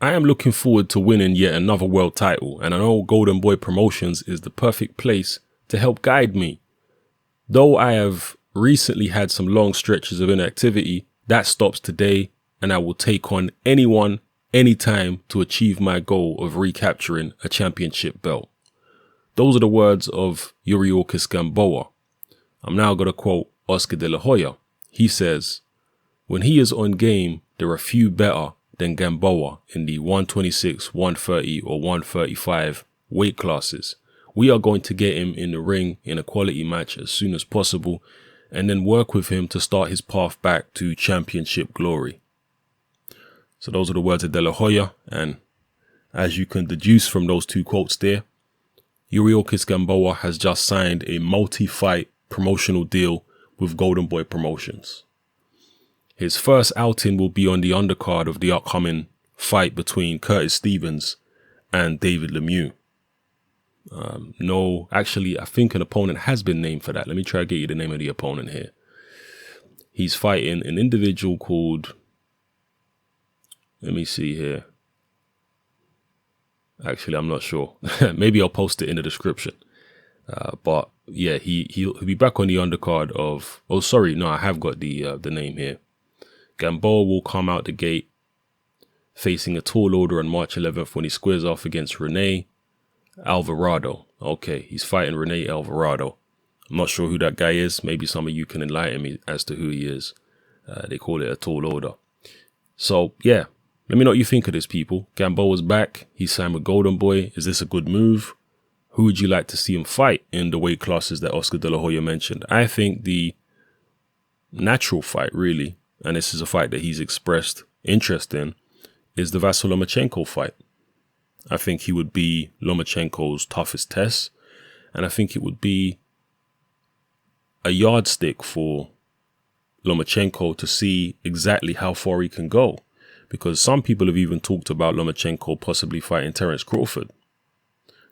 I am looking forward to winning yet another world title, and I know Goldenboy Promotions is the perfect place to help guide me. Though I have recently had some long stretches of inactivity, that stops today, and I will take on anyone, anytime to achieve my goal of recapturing a championship belt. Those are the words of Yuriorkis Gamboa. I'm now going to quote Oscar de la Hoya. He says, "When he is on game, there are few better than Gamboa in the 126, 130 or 135 weight classes. We are going to get him in the ring in a quality match as soon as possible and then work with him to start his path back to championship glory." So those are the words of De La Hoya, and as you can deduce from those two quotes there, Yuriorkis Gamboa has just signed a multi-fight promotional deal with Goldenboy Promotions. His first outing will be on the undercard of the upcoming fight between Curtis Stevens and David Lemieux. I think an opponent has been named for that. Let me try to get you the name of the opponent here. He's fighting an individual called, let me see here. Actually, I'm not sure. Maybe I'll post it in the description. But yeah, he'll be back on the undercard of, oh, sorry. No, I have got the name here. Gamboa will come out the gate facing a tall order on March 11th when he squares off against Rene Alvarado. Okay, he's fighting Rene Alvarado. I'm not sure who that guy is. Maybe some of you can enlighten me as to who he is. They call it a tall order. So yeah, let me know what you think of this, people. Gamboa's back. He's signed with Goldenboy. Is this a good move? Who would you like to see him fight in the weight classes that Oscar de la Hoya mentioned? I think the natural fight, really, and this is a fight that he's expressed interest in, is the Vasyl Lomachenko fight. I think he would be Lomachenko's toughest test, and I think it would be a yardstick for Lomachenko to see exactly how far he can go, because some people have even talked about Lomachenko possibly fighting Terence Crawford.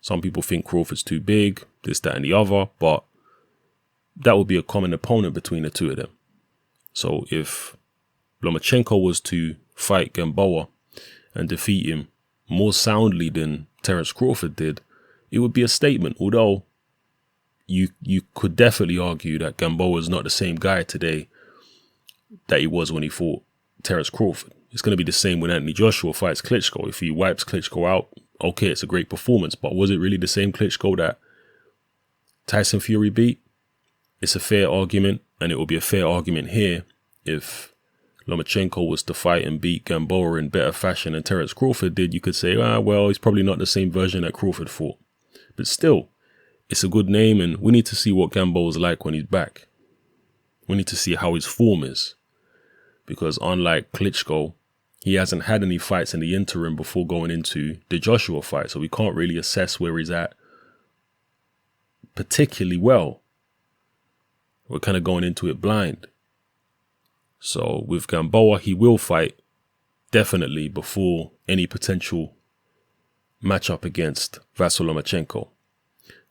Some people think Crawford's too big, this, that, and the other, but that would be a common opponent between the two of them. So if Lomachenko was to fight Gamboa and defeat him more soundly than Terence Crawford did, it would be a statement. Although you could definitely argue that Gamboa is not the same guy today that he was when he fought Terence Crawford. It's going to be the same when Anthony Joshua fights Klitschko. If he wipes Klitschko out, okay, it's a great performance, but was it really the same Klitschko that Tyson Fury beat? It's a fair argument, and it will be a fair argument here if Lomachenko was to fight and beat Gamboa in better fashion than Terence Crawford did. You could say, well, he's probably not the same version that Crawford fought. But still, it's a good name, and we need to see what Gamboa's like when he's back. We need to see how his form is. Because unlike Klitschko, he hasn't had any fights in the interim before going into the Joshua fight. So we can't really assess where he's at particularly well. We're kind of going into it blind. So with Gamboa, he will fight definitely before any potential matchup against Vasyl Lomachenko.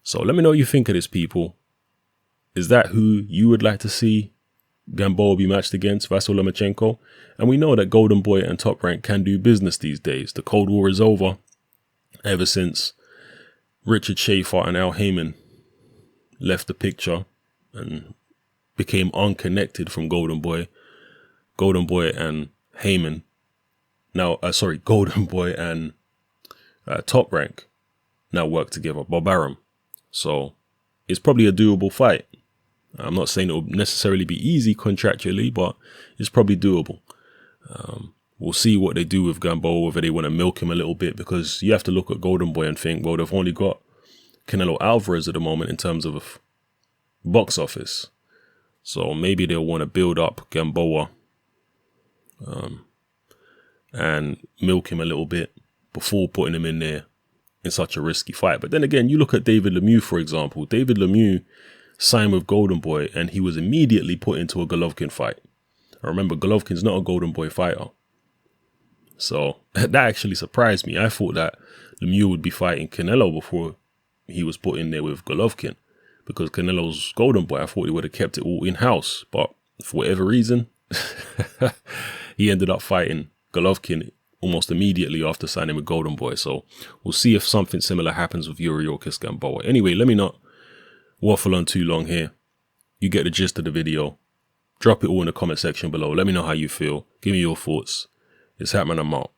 So let me know what you think of this, people. Is that who you would like to see Gamboa be matched against, Vasyl Lomachenko? And we know that Goldenboy and Top Rank can do business these days. The Cold War is over ever since Richard Schaefer and Al Heyman left the picture and became unconnected from Goldenboy. Goldenboy and Heyman, Goldenboy and Top Rank now work together, Bob Arum. So it's probably a doable fight. I'm not saying it will necessarily be easy contractually, but it's probably doable. We'll see what they do with Gamboa, whether they want to milk him a little bit, because you have to look at Goldenboy and think, well, they've only got Canelo Alvarez at the moment in terms of box office. So maybe they'll want to build up Gamboa and milk him a little bit before putting him in there in such a risky fight. But then again, you look at David Lemieux, for example. David Lemieux signed with Goldenboy and he was immediately put into a Golovkin fight. I remember Golovkin's not a Goldenboy fighter. So that actually surprised me. I thought that Lemieux would be fighting Canelo before he was put in there with Golovkin, because Canelo's Goldenboy. I thought he would have kept it all in-house, but for whatever reason, he ended up fighting Golovkin almost immediately after signing with Goldenboy. So we'll see if something similar happens with Yuriorkis Gamboa. Anyway, let me not waffle on too long here. You get the gist of the video. Drop it all in the comment section below. Let me know how you feel. Give me your thoughts. It's Hatman, I'm out.